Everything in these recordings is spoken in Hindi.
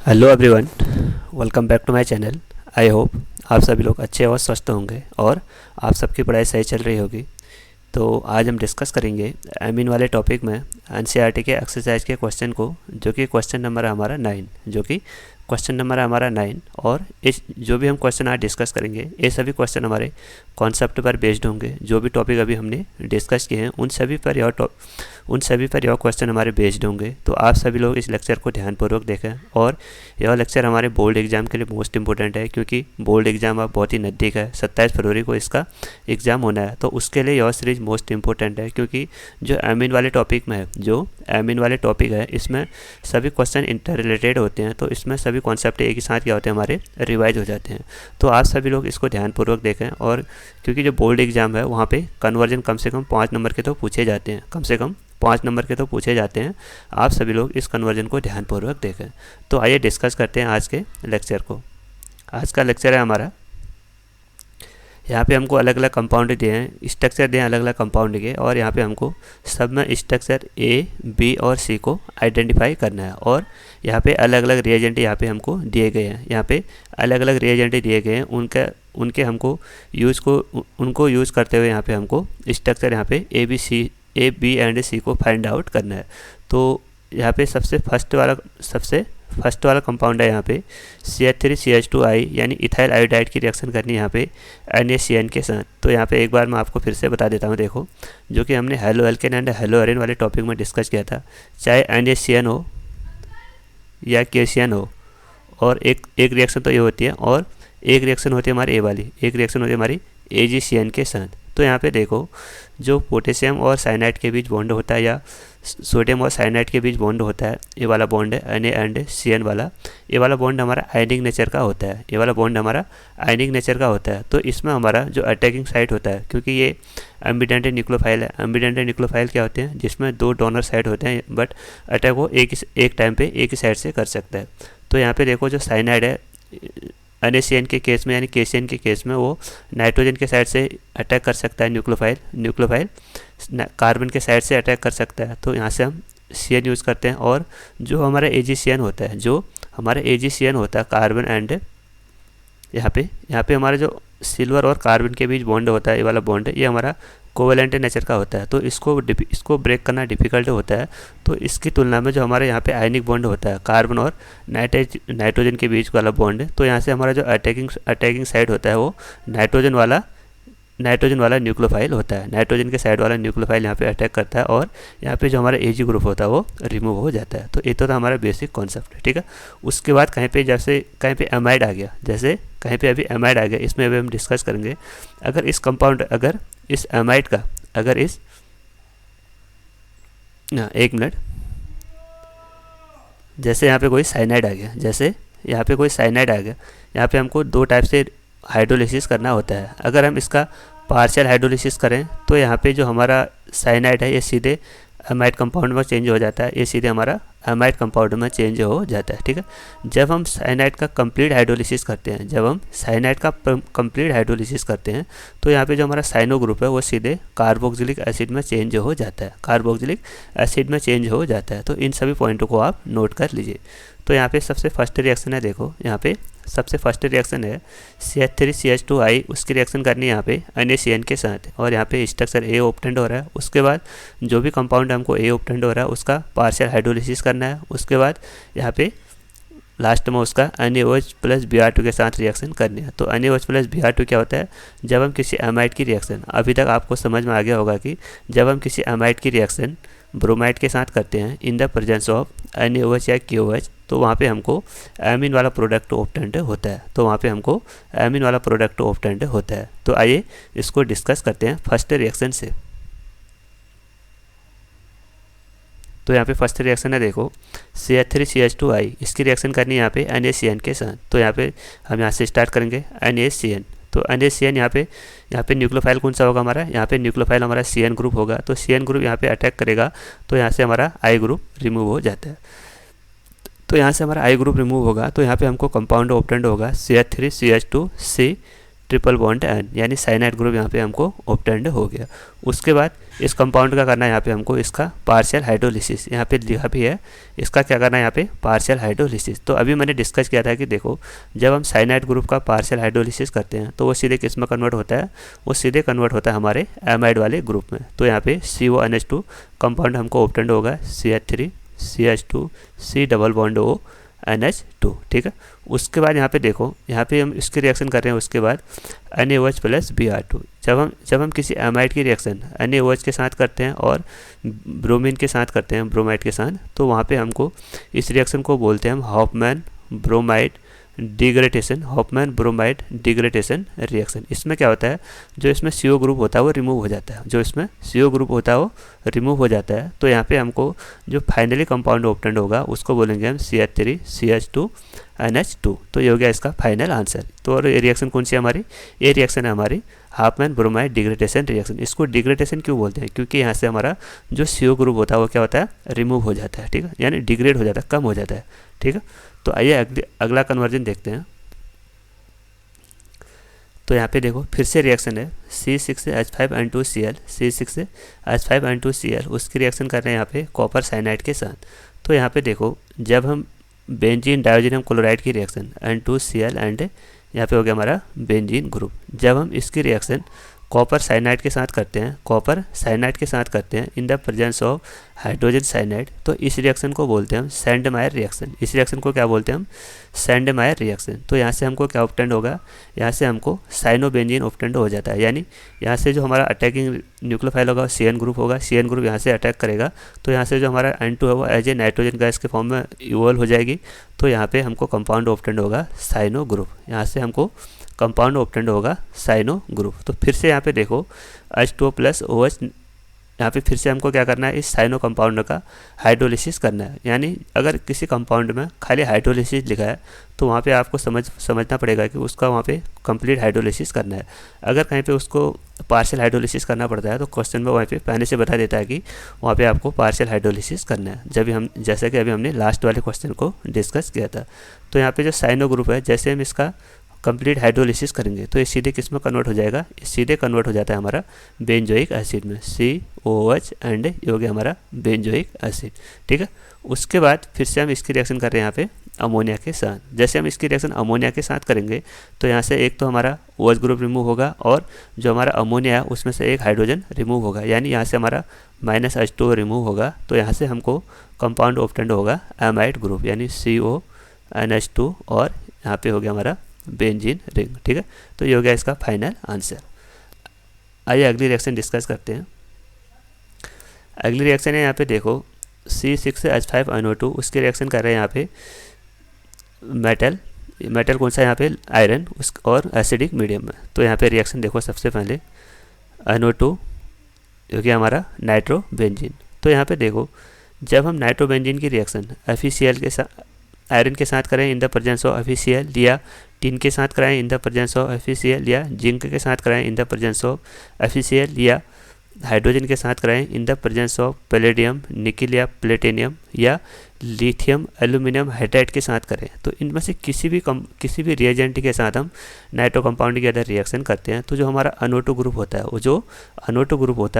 Hello everyone, welcome back to my channel. I hope आप सभी लोग अच्छे और स्वस्थ होंगे और आप सबकी पढ़ाई सही चल रही होगी। तो आज हम डिस्कस करेंगे एमिन वाले टॉपिक में एनसीईआरटी के एक्सरसाइज के क्वेश्चन को, जो कि क्वेश्चन नंबर है हमारा 9। और इस जो भी हम क्वेश्चन आज डिस्कस करेंगे ये सभी क्वेश्चन हमारे कॉन्सेप्ट पर बेस्ड होंगे। जो भी टॉपिक अभी हमने डिस्कस किए हैं उन सभी पर यह क्वेश्चन हमारे बेस्ड होंगे। तो आप सभी लोग इस लेक्चर को ध्यानपूर्वक देखें। और यह लेक्चर हमारे बोर्ड एग्जाम के लिए मोस्ट इंपॉर्टेंट है, क्योंकि बोर्ड एग्जाम अब बहुत ही नज़दीक है। 27 फरवरी को इसका एग्ज़ाम होना है, तो उसके लिए यह सीरीज मोस्ट इंपॉर्टेंट है। क्योंकि जो एमिन वाले टॉपिक में है, इसमें सभी क्वेश्चन इंटर रिलेटेड होते हैं। तो इसमें सभी कॉन्सेप्ट एक ही साथ क्या होते हैं, हमारे रिवाइज हो जाते हैं। तो आप सभी लोग इसको ध्यानपूर्वक देखें। और क्योंकि जो बोर्ड एग्जाम है वहाँ पे कन्वर्जन कम से कम 5 नंबर के तो पूछे जाते हैं, आप सभी लोग इस कन्वर्जन को ध्यानपूर्वक देखें। तो आइए डिस्कस करते हैं आज के लेक्चर को। आज का लेक्चर है हमारा, यहाँ पे हमको अलग अलग कंपाउंड दिए हैं, स्ट्रक्चर दिए हैं अलग अलग कंपाउंड के, और यहाँ पे हमको सब में स्ट्रक्चर ए, बी और सी को आइडेंटिफाई करना है। और यहाँ पे अलग अलग रिएजेंट यहाँ पे हमको दिए गए हैं, उनके हमको उनको यूज़ करते हुए यहाँ पे हमको स्ट्रक्चर यहाँ पे ए बी एंड सी को फाइंड आउट करना है। तो यहाँ पे सबसे फर्स्ट वाला कंपाउंड है यहाँ पे CH3CH2I, यानी इथाइल आयोडाइड की रिएक्शन करनी है यहाँ पे NaCN के साथ। तो यहाँ पे एक बार मैं आपको फिर से बता देता हूँ। देखो, जो कि हमने हेलो एल्केन एंड हेलो एरेन वाले टॉपिक में डिस्कस किया था, चाहे NaCN हो या KCN हो, और एक रिएक्शन तो ये होती है, और एक रिएक्शन होती है हमारी AgCN के साथ। तो यहाँ पे देखो, जो पोटेशियम और साइनाइड के बीच बॉन्ड होता है, या सोडियम और साइनाइड के बीच बॉन्ड होता है, ये वाला बॉन्ड है Na एंड CN वाला। ये वाला बॉन्ड हमारा आयनिक नेचर का होता है। तो इसमें हमारा जो अटैकिंग साइट होता है, क्योंकि ये एम्बिडेंट न्यूक्लियोफाइल है। एम्बिडेंट न्यूक्लियोफाइल क्या होते हैं, जिसमें 2 डोनर साइड होते हैं, बट अटैक वो एक टाइम पे एक ही साइड से कर सकता है। तो यहाँ पे देखो, जो साइनाइड है NaCN के केस में, यानी KCN के केस में, वो नाइट्रोजन के साइड से अटैक कर सकता है, न्यूक्लियोफाइल कार्बन के साइड से अटैक कर सकता है। तो यहाँ से हम CN यूज़ करते हैं। और जो हमारा AgCN होता है, कार्बन एंड यहाँ पे हमारा जो सिल्वर और कार्बन के बीच बॉन्ड होता है, ये वाला बॉन्ड है, ये हमारा कोवेलेंट नेचर का होता है। तो इसको ब्रेक करना डिफ़िकल्ट होता है। तो इसकी तुलना में जो हमारे यहाँ पे आयनिक बॉन्ड होता है, कार्बन और नाइट्रोजन के बीच वाला बॉन्ड है, तो यहाँ से हमारा जो अटैकिंग साइड होता है वो नाइट्रोजन वाला न्यूक्लियोफाइल होता है। नाइट्रोजन के साइड वाला न्यूक्लियोफाइल यहाँ पे अटैक करता है, और यहाँ पे जो हमारा Ag ग्रुप होता है वो रिमूव हो जाता है। तो ये तो था हमारा बेसिक कॉन्सेप्ट, ठीक है। उसके बाद कहीं पे अमाइड आ गया, इसमें अभी हम डिस्कस करेंगे। एक मिनट, जैसे यहाँ पे कोई साइनाइड आ गया, यहाँ पे हमको 2 टाइप से हाइड्रोलिसिस करना होता है। अगर हम इसका पार्शियल हाइड्रोलिसिस करें तो यहाँ पे जो हमारा साइनाइड है ये सीधे अमाइड कंपाउंड में चेंज हो जाता है, ठीक है। जब हम साइनाइड का कंप्लीट हाइड्रोलिसिस करते हैं, तो यहाँ पे जो हमारा साइनो ग्रुप है वो सीधे कार्बोक्सिलिक एसिड में चेंज हो जाता है। तो इन सभी पॉइंटों को आप नोट कर लीजिए। तो यहाँ पे सबसे फर्स्ट रिएक्शन है, देखो यहाँ पे सबसे फर्स्ट रिएक्शन है CH3CH2I, उसकी रिएक्शन करनी है यहाँ पे NaCN के साथ, और यहाँ पे स्ट्रक्चर A ऑब्टेंड हो रहा है। उसके बाद जो भी कंपाउंड हमको A ऑब्टेंड हो रहा है उसका पार्शियल हाइड्रोलिसिस करना है। उसके बाद यहाँ पे लास्ट में उसका NaOH प्लस Br2 के साथ रिएक्शन करनी है। तो NaOH प्लस Br2 क्या होता है, जब हम किसी अमाइड की रिएक्शन, अभी तक आपको समझ में आ गया होगा कि जब हम किसी अमाइड की रिएक्शन ब्रोमाइड के साथ करते हैं in the presence of NaOH या KOH, तो वहाँ पे हमको एमिन वाला प्रोडक्ट ऑब्टेंड होता है। तो आइए इसको डिस्कस करते हैं फर्स्ट रिएक्शन से। तो यहाँ पे फर्स्ट रिएक्शन है, देखो CH3CH2I, इसकी रिएक्शन करनी है यहाँ पे NaCN के साथ। तो यहाँ पे हम यहाँ से स्टार्ट करेंगे NaCN। तो NaCN यहाँ पे न्यूक्लियोफाइल कौन सा होगा हमारा, यहाँ पे न्यूक्लियोफाइल हमारा CN ग्रुप होगा। तो CN ग्रुप यहाँ पे अटैक करेगा, तो यहाँ से हमारा I ग्रुप रिमूव हो जाता है। तो यहाँ पे हमको कंपाउंड ऑब्टेंड होगा CH3CH2C ट्रिपल बॉन्ड N, यानी साइनाइड ग्रुप यहाँ पे हमको ऑब्टेंड हो गया। उसके बाद इस कंपाउंड का करना है यहाँ पे हमको इसका पार्शियल हाइड्रोलिसिस, यहाँ पे लिखा भी है, इसका क्या करना है यहाँ पे पार्शियल हाइड्रोलिसिस। तो अभी मैंने डिस्कस किया था कि देखो जब हम साइनाइड ग्रुप का पार्शियल हाइड्रोलिसिस करते हैं तो वो सीधे किस में कन्वर्ट होता है, वो सीधे कन्वर्ट होता है हमारे एमाइड वाले ग्रुप में। तो यहाँ पे CONH2 कंपाउंड हमको ऑब्टेंड होगा, CH3 CH2 C double bond O NH2, ठीक है। उसके बाद यहाँ पे देखो, यहाँ पे हम इसकी रिएक्शन कर रहे हैं, उसके बाद NaOH प्लस Br2। जब हम किसी एमाइड की रिएक्शन NaOH के साथ करते हैं और ब्रोमीन के साथ करते हैं, ब्रोमाइड के साथ, तो वहाँ पे हमको इस रिएक्शन को बोलते हैं हम Hoffmann bromide degradation, Hoffmann bromide degradation reaction. इसमें क्या होता है, जो इसमें CO ग्रुप होता है वो रिमूव हो जाता है, जो इसमें CO ग्रुप होता है वो रिमूव हो जाता है। तो यहाँ पे हमको जो फाइनली कंपाउंड ऑब्टेंड होगा उसको बोलेंगे हम CH3 CH2 NH2। तो ये हो गया इसका फाइनल आंसर। तो और ये रिएक्शन कौन सी है हमारी, ये रिएक्शन है हमारी हॉफमैन ब्रोमाइड डिग्रेडेशन रिएक्शन। इसको डिग्रेडेशन क्यों बोलते हैं, क्योंकि यहाँ से हमारा जो CO ग्रुप होता है वो क्या होता है, रिमूव हो जाता है, ठीक है, यानी डिग्रेड हो जाता है, कम हो जाता है, ठीक है। तो आइए अगला कन्वर्जन देखते हैं। तो यहाँ पे देखो फिर से रिएक्शन है C6H5N2Cl, C6H5N2Cl, उसकी रिएक्शन कर रहे हैं यहाँ पे कॉपर साइनाइड के साथ। तो यहाँ पे देखो जब हम बेंजीन डायोजीनियम क्लोराइड की रिएक्शन N2Cl एंड यहाँ पे हो गया हमारा बेंजीन ग्रुप, जब हम इसकी रिएक्शन कॉपर साइनाइड के साथ करते हैं, कॉपर साइनाइड के साथ करते हैं in the presence of hydrogen cyanide, तो इस रिएक्शन को बोलते हैं हम सैंडमायर रिएक्शन। इस रिएक्शन को क्या बोलते हैं हम, सैंडमायर रिएक्शन। तो यहाँ से हमको क्या ऑब्टेंड होगा, यहाँ से हमको साइनोबेंजीन ऑब्टेंड हो जाता है, यानी यहाँ से जो हमारा अटैकिंग न्यूक्लियोफाइल होगा CN ग्रुप होगा, CN ग्रुप यहाँ से अटैक करेगा, तो यहाँ से जो हमारा N2 है वो एज ए नाइट्रोजन गैस के फॉर्म में इवॉल्व हो जाएगी। तो यहाँ पे हमको कंपाउंड ऑब्टेंड होगा साइनो ग्रुप, यहाँ से हमको कंपाउंड ऑब्टेंड होगा साइनो ग्रुप। तो फिर से यहाँ पे देखो H2O प्लस OH, यहाँ पे फिर से हमको क्या करना है, इस साइनो कंपाउंड का हाइड्रोलिसिस करना है। यानी अगर किसी कंपाउंड में खाली हाइड्रोलिसिस लिखा है तो वहाँ पे आपको समझना पड़ेगा कि उसका वहाँ पे कंप्लीट हाइड्रोलिसिस करना है। अगर कहीं पे उसको पार्शियल हाइड्रोलिसिस करना पड़ता है तो क्वेश्चन में वहाँ पे पहले से बता देता है कि वहाँ पे आपको पार्शियल हाइड्रोलिसिस करना है, जैसे कि अभी हमने लास्ट वाले क्वेश्चन को डिस्कस किया था। तो यहाँ पे जो साइनो ग्रुप है, जैसे हम इसका कंप्लीट हाइड्रोलिसिस करेंगे तो ये सीधे किस में कन्वर्ट हो जाएगा, सीधे कन्वर्ट हो जाता है हमारा बेंजोइक एसिड में, COOH एंड ये हो गया हमारा बेंजोइक एसिड, ठीक है। उसके बाद फिर से हम इसकी रिएक्शन कर रहे हैं यहाँ पे अमोनिया के साथ। जैसे हम इसकी रिएक्शन अमोनिया के साथ करेंगे तो यहाँ से एक तो हमारा OH ग्रुप रिमूव होगा और जो हमारा अमोनिया है उसमें से एक हाइड्रोजन रिमूव होगा, यानी यहाँ से हमारा -H2O रिमूव होगा। तो यहाँ से हमको कंपाउंड ऑब्टेंड होगा एमाइड ग्रुप, यानी CONH2 और यहाँ पे हो गया हमारा बेंजीन रिंग, ठीक है। तो ये हो गया इसका फाइनल आंसर। आइए अगली रिएक्शन डिस्कस करते हैं। अगली रिएक्शन है यहाँ पे देखो C6H5NO2, उसकी रिएक्शन कर रहे हैं यहाँ पे मेटल कौन सा है यहाँ पे, आयरन, उस और एसिडिक मीडियम में। तो यहाँ पे रिएक्शन देखो सबसे पहले NO2 जो कि हमारा नाइट्रोबेंजीन। तो यहाँ पे देखो जब हम नाइट्रोबेंजीन की रिएक्शन FeCl के साथ आयरन के साथ करें in the presence of FeCl, या टिन के साथ कराएं in the presence of FeCl, या जिंक के साथ कराएं in the presence of FeCl, या हाइड्रोजन के साथ कराएं in the presence of palladium, nickel या प्लेटिनियम, या लिथियम एल्यूमिनियम हाइड्राइड के साथ करें, तो इनमें से किसी भी रिएजेंट के साथ हम नाइट्रो कंपाउंड के अंदर रिएक्शन करते हैं तो जो हमारा NO2 ग्रुप होता है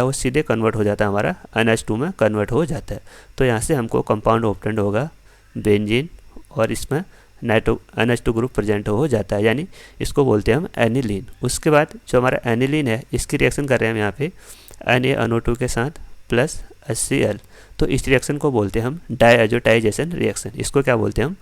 वो सीधे कन्वर्ट हो जाता है, हमारा NH2 में कन्वर्ट हो जाता है। तो यहाँ से हमको कंपाउंड ऑब्टेंड होगा बेंजीन और इसमें NH2 ग्रुप प्रेजेंट हो जाता है, यानी इसको बोलते हैं हम एनिलीन। उसके बाद जो हमारा एनिलीन है इसकी रिएक्शन कर रहे हैं हम यहाँ पे NaNO2 के साथ प्लस HCl। तो इस रिएक्शन को बोलते हैं हम डाईअज़ोटाइजेशन रिएक्शन। इसको क्या बोलते हैं हम,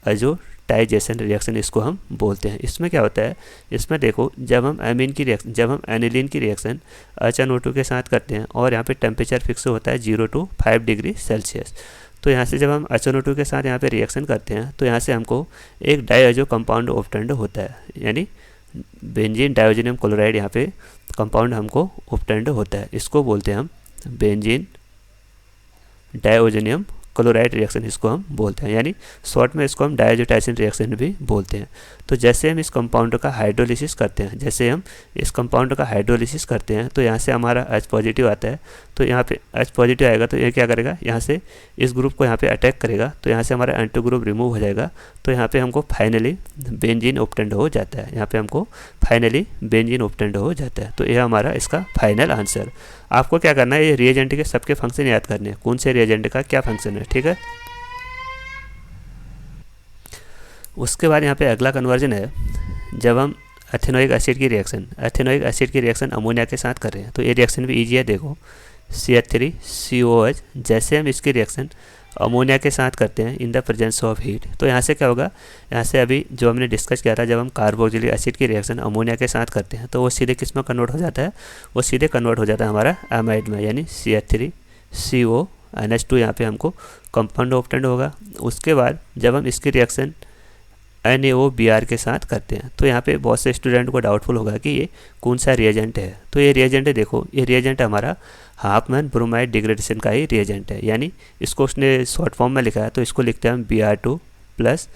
डाईअज़ोटाइजेशन रिएक्शन इसको हम बोलते हैं। इसमें क्या होता है, इसमें देखो जब हम एनिलीन की रिएक्शन HNO2 के साथ करते हैं और यहाँ पे टेम्परेचर फिक्स होता है 0 to 5 डिग्री सेल्सियस। तो यहाँ से जब हम HNO2 के साथ यहाँ पे रिएक्शन करते हैं तो यहाँ से हमको एक डाईअज़ो कंपाउंड ऑब्टेंड होता है, यानी बेंजीन डायोजीनियम क्लोराइड यहाँ पे कंपाउंड हमको ऑब्टेंड होता है। इसको बोलते हैं हम बेंजीन डायोजीनियम क्लोराइड रिएक्शन इसको हम बोलते हैं, यानी शॉर्ट में इसको हम डायजोटाइसिन रिएक्शन भी बोलते हैं। तो जैसे हम इस कंपाउंड का हाइड्रोलिसिस करते हैं, जैसे हम इस कंपाउंड का हाइड्रोलिसिस करते हैं तो यहाँ से हमारा H पॉजिटिव आता है, तो यहाँ पे H पॉजिटिव आएगा तो ये क्या करेगा, यहाँ से इस ग्रुप को यहाँ पे अटैक करेगा, तो यहाँ से हमारा एंटी ग्रुप रिमूव हो जाएगा, तो यहाँ पे हमको फाइनली बेंजीन ऑब्टेंड हो जाता है, यहाँ पे हमको फाइनली बेंजीन ऑब्टेंड हो जाता है। तो यह हमारा इसका फाइनल आंसर। आपको क्या करना है, ये रिएजेंट के सबके फंक्शन याद करने हैं, कौन से रिएजेंट का क्या फंक्शन है, ठीक है। उसके बाद यहाँ पे अगला कन्वर्जन है, जब हम एथेनोइक एसिड की रिएक्शन अमोनिया के साथ कर रहे हैं, तो ये रिएक्शन भी ईजी है। देखो CH3COH, जैसे हम इसकी रिएक्शन अमोनिया के साथ करते हैं in the presence of heat, तो यहाँ से क्या होगा, यहाँ से अभी जो हमने डिस्कस किया था, जब हम कार्बोक्सिलिक एसिड की रिएक्शन अमोनिया के साथ करते हैं तो वो सीधे किस में कन्वर्ट हो जाता है, वो सीधे कन्वर्ट हो जाता है हमारा एमाइड में, यानी CH3CONH2 यहाँ पे हमको कंपाउंड ऑब्टेंड होगा। उसके बाद जब हम इसकी रिएक्शन NaOBr के साथ करते हैं, तो यहाँ पे बहुत से स्टूडेंट को डाउटफुल होगा कि ये कौन सा रिएजेंट है। तो ये रिएजेंट है, देखो ये रिएजेंट हमारा हाफमैन ब्रोमाइड डिग्रेडेशन का ही रिएजेंट है, यानी इसको उसने शॉर्ट फॉर्म में लिखा है तो इसको लिखते हैं हम Br2 +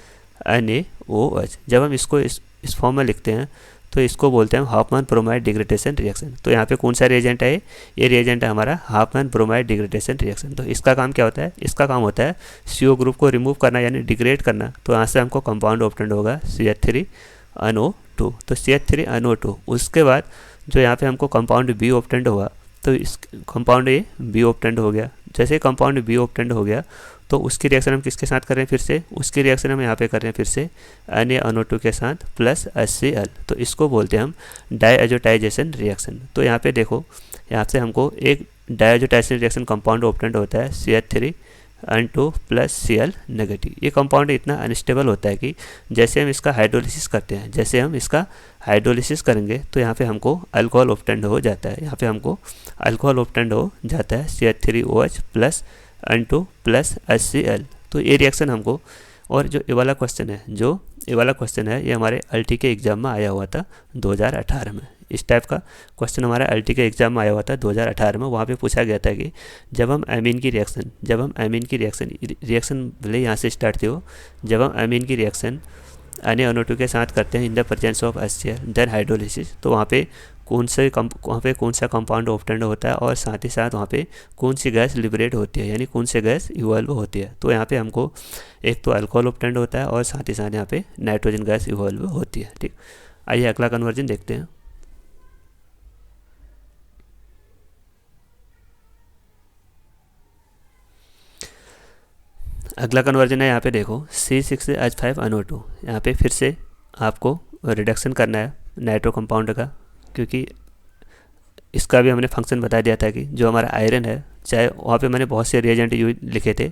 NaOH। जब हम इसको इस फॉर्म में लिखते हैं तो इसको बोलते हैं हाफमैन ब्रोमाइड डिग्रेडेशन रिएक्शन। तो यहाँ पे कौन सा रिएजेंट है, ये रिएजेंट है हमारा हाफमैन ब्रोमाइड डिग्रेडेशन रिएक्शन। तो इसका काम क्या होता है, इसका काम होता है CO ग्रुप को रिमूव करना, यानी डिग्रेड करना। तो यहाँ से हमको कंपाउंड ऑब्टेंड होगा CH3NO2, तो CH3NO2। उसके बाद जो यहाँ पे हमको कंपाउंड B ऑब्टेंड होगा, तो इस कंपाउंड ये B ऑब्टेंड हो गया। जैसे कंपाउंड B ऑब्टेंड हो गया तो उसकी रिएक्शन हम किसके साथ कर रहे हैं, फिर से उसकी रिएक्शन हम यहाँ पे कर रहे हैं फिर से NaNO2 के साथ प्लस HCl। तो इसको बोलते हैं हम डायजोटाइजेशन रिएक्शन। तो यहाँ पे देखो, यहाँ से हमको एक डायजोटाइजेशन रिएक्शन कंपाउंड ऑब्टेंड होता है CH3N2 + Cl नेगेटिव। ये कंपाउंड इतना अनस्टेबल होता है कि जैसे हम इसका हाइड्रोलिसिस करते हैं, जैसे हम इसका हाइड्रोलिसिस करेंगे तो यहाँ पे हमको अल्कोहल ऑब्टेंड हो जाता है, यहाँ पे हमको अल्कोहल ऑब्टेंड हो जाता है CH3OH + N2 + HCl। तो ये रिएक्शन हमको, और जो ये वाला क्वेश्चन है, ये हमारे अल्टी के एग्ज़ाम में आया हुआ था 2018 में। इस टाइप का क्वेश्चन हमारा अल्टी के एग्ज़ाम में आया हुआ था 2018 में। वहाँ पे पूछा गया था कि जब हम एमीन की रिएक्शन भले यहाँ से स्टार्ट थी हो, जब हम एमीन की रिएक्शन NaNO2 के साथ करते हैं in the presence of HCl then hydrolysis, तो वहाँ पे कौन सा कंपाउंड ऑब्टेंड होता है और साथ ही साथ वहाँ पे कौन सी गैस लिबरेट होती है, यानी कौन सी गैस इवॉल्व होती है। तो यहाँ पे हमको एक तो अल्कोहल ऑब्टेंड होता है और साथ ही साथ यहाँ पे नाइट्रोजन गैस इवॉल्व होती है, ठीक। आइए अगला कन्वर्जन देखते हैं। अगला कन्वर्जन है, यहाँ पे देखो C6H5NO2। यहाँ पे फिर से आपको रिडक्शन करना है नाइट्रो कंपाउंड का, क्योंकि इसका भी हमने फंक्शन बता दिया था कि जो हमारा आयरन है, चाहे वहाँ पे मैंने बहुत से रिएजेंट यूज लिखे थे,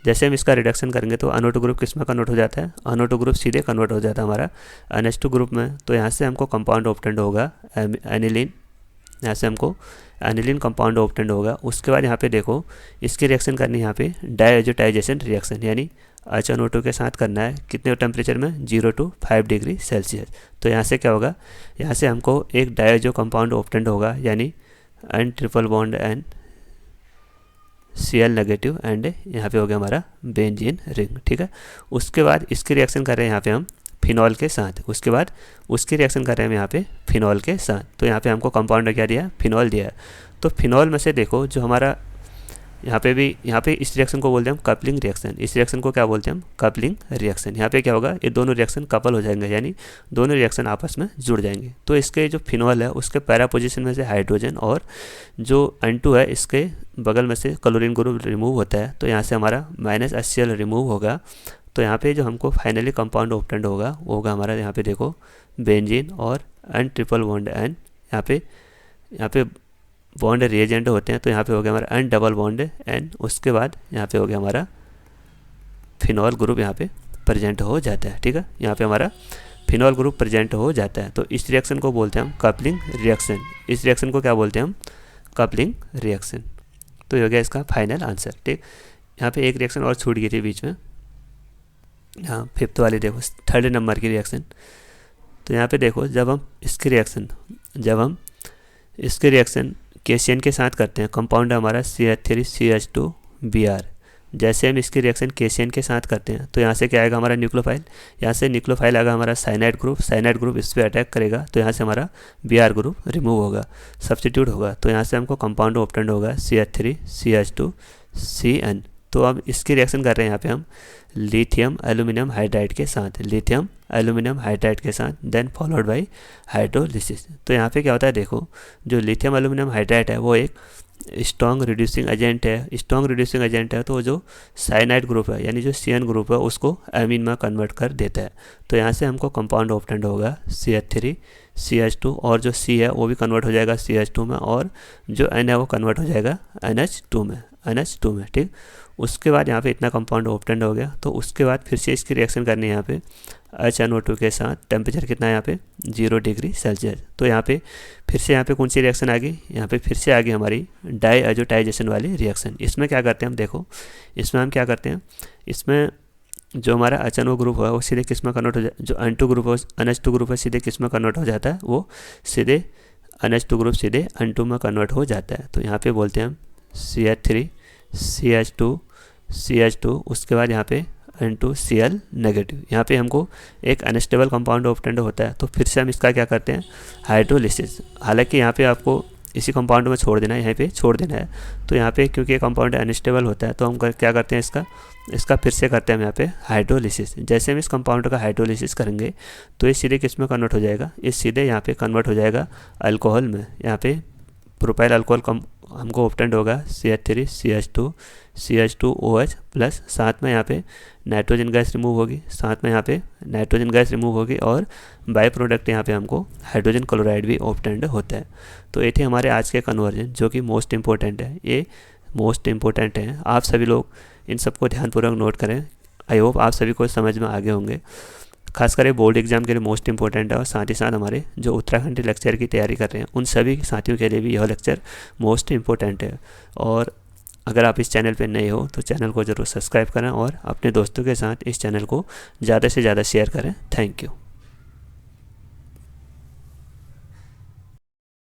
जैसे हम इसका रिडक्शन करेंगे तो NO2 ग्रुप किस में कन्वर्ट हो जाता है, NO2 ग्रुप सीधे कन्वर्ट हो जाता है हमारा NH2 ग्रुप में। तो यहाँ से हमको कंपाउंड ऑब्टेंड होगा एनिलीन, यहाँ से हमको एनिलीन कंपाउंड ऑब्टेंड होगा। उसके बाद यहाँ पे देखो इसकी रिएक्शन करनी है यहाँ पे डायजोटाइजेशन रिएक्शन, यानी HNO2 के साथ करना है, कितने टेम्परेचर में, 0 to 5 डिग्री सेल्सियस। तो यहाँ से क्या होगा, यहाँ से हमको एक डायजो कंपाउंड ऑब्टेंड होगा, यानी N∧N Cl नेगेटिव एंड यहाँ पे हो गया हमारा बेंजीन रिंग, ठीक है। उसके बाद इसकी रिएक्शन कर रहे हैं यहाँ पे हम फिनॉल के साथ, उसके बाद उसकी रिएक्शन कर रहे हैं हम यहाँ पे फिनॉल के साथ। तो यहाँ पे हमको कंपाउंड क्या दिया, फिनॉल दिया है। तो फिनॉल में से देखो जो हमारा यहाँ पे इस रिएक्शन को बोलते हैं हम कपलिंग रिएक्शन, इस रिएक्शन को क्या बोलते हैं हम, कपलिंग रिएक्शन। यहाँ पे क्या होगा, ये दोनों रिएक्शन कपल हो जाएंगे, यानी दोनों रिएक्शन आपस में जुड़ जाएंगे। तो इसके जो फिनॉल है उसके पैरा पोजीशन में से हाइड्रोजन और जो N2 है इसके बगल में से क्लोरीन ग्रुप रिमूव होता है, तो यहाँ से हमारा -HCl रिमूव होगा। तो यहाँ पे जो हमको फाइनली कंपाउंड ऑब्टेंड होगा वो होगा हमारा, यहाँ पे देखो बेंजीन और N∧N, यहाँ पे बॉन्ड रिएजेंट होते हैं। तो यहाँ पे हो गया हमारा N�XX उसके बाद यहाँ पे हो गया हमारा फिनॉल ग्रुप यहाँ पे प्रेजेंट हो जाता है, ठीक है। यहाँ पे हमारा फिनॉल ग्रुप प्रेजेंट हो जाता है। तो इस रिएक्शन को बोलते हैं हम कपलिंग रिएक्शन, इस रिएक्शन को क्या बोलते हैं हम, कपलिंग रिएक्शन। तो ये हो गया इसका फाइनल आंसर, ठीक। यहाँ पे एक रिएक्शन और छूट गई थी बीच में, हाँ 5th वाली देखो 3rd नंबर की रिएक्शन। तो यहाँ पे देखो जब हम इसकी रिएक्शन KCN के साथ करते हैं, कंपाउंड हमारा CH3CH2Br, जैसे हम इसकी रिएक्शन KCN के साथ करते हैं तो यहाँ से क्या आएगा हमारा न्यूक्लियोफाइल, यहाँ से न्यूक्लियोफाइल आएगा हमारा साइनाइड ग्रुप इस पर अटैक करेगा तो यहाँ से हमारा Br ग्रुप रिमूव होगा, सब्सटीट्यूट होगा। तो यहाँ से हमको कंपाउंड ऑब्टेंड होगा CH3 CH2 CN। तो अब इसकी रिएक्शन कर रहे हैं यहाँ पे हम लिथियम एल्यूमिनियम हाइड्राइड के साथ, देन फॉलोड बाय हाइड्रोलिसिस। तो यहाँ पे क्या होता है, देखो जो लिथियम एल्यूमिनियम हाइड्राइड है वो एक स्ट्रॉन्ग रिड्यूसिंग एजेंट है। तो जो साइनाइड ग्रुप है यानी जो CN ग्रुप है उसको एमीन में कन्वर्ट कर देता है। तो यहाँ से हमको कंपाउंड ऑब्टेंड होगा CH3 CH2 और जो C है वो भी कन्वर्ट हो जाएगा CH2 में और जो N है वो कन्वर्ट हो जाएगा NH2 में, ठीक। उसके बाद यहाँ पे इतना कंपाउंड ऑब्टेंड हो गया। तो उसके बाद फिर से इसकी रिएक्शन करनी है यहाँ पे HNO2 के साथ। टेम्परेचर कितना है यहाँ पे 0 डिग्री सेल्सियस। तो यहाँ पे फिर से यहाँ पे कौन सी रिएक्शन आ गई, यहाँ पे फिर से आ गई हमारी डाईएजोटाइजेशन वाली रिएक्शन। इसमें क्या करते हैं हम, देखो इसमें हम क्या करते हैं, इसमें जो हमारा HNO ग्रुप है वो सीधे किस में कन्वर्ट हो जाए, जो N2 ग्रुप है NH2 ग्रुप है सीधे किस में कन्वर्ट हो जाता है, वो सीधे NH2 ग्रुप सीधे N2 में कन्वर्ट हो जाता है। तो यहाँ पे बोलते हैं हम CH3 CH2 उसके बाद यहाँ पे N2Cl नेगेटिव। यहाँ पे हमको एक अनस्टेबल कंपाउंड ऑब्टेंड होता है। तो फिर से हम इसका क्या करते हैं हाइड्रोलिसिस। हालांकि यहाँ पे आपको इसी कंपाउंड में छोड़ देना है, यहाँ पे छोड़ देना है। तो यहाँ पे क्योंकि ये कंपाउंड अनस्टेबल होता है तो हम क्या करते हैं इसका फिर से करते हैं हम यहाँ पे हाइड्रोलिसिस। जैसे हम इस कंपाउंड का हाइड्रोलिसिस करेंगे तो ये सीधे किस में कन्वर्ट हो जाएगा, ये सीधे यहाँ पे कन्वर्ट हो जाएगा अल्कोहल में। यहाँ पे प्रोपाइल अल्कोहल हमको ऑब्टेंड होगा CH3 CH2OH प्लस, साथ में यहाँ पे नाइट्रोजन गैस रिमूव होगी और बाय प्रोडक्ट यहाँ पे हमको हाइड्रोजन क्लोराइड भी ऑब्टेंड होता है। तो ये थे हमारे आज के कन्वर्जन जो कि मोस्ट इंपॉर्टेंट है। आप सभी लोग इन सबको ध्यानपूर्वक नोट करें। आई होप आप सभी को समझ में आगे होंगे। खासकर बोर्ड एग्जाम के लिए मोस्ट इंपॉर्टेंट है और साथ ही साथ हमारे जो उत्तराखंड लेक्चर की तैयारी कर रहे हैं उन सभी साथियों के लिए भी यह लेक्चर मोस्ट इंपॉर्टेंट है। और अगर आप इस चैनल पर नए हो तो चैनल को ज़रूर सब्सक्राइब करें और अपने दोस्तों के साथ इस चैनल को ज़्यादा से ज़्यादा शेयर करें। Thank you.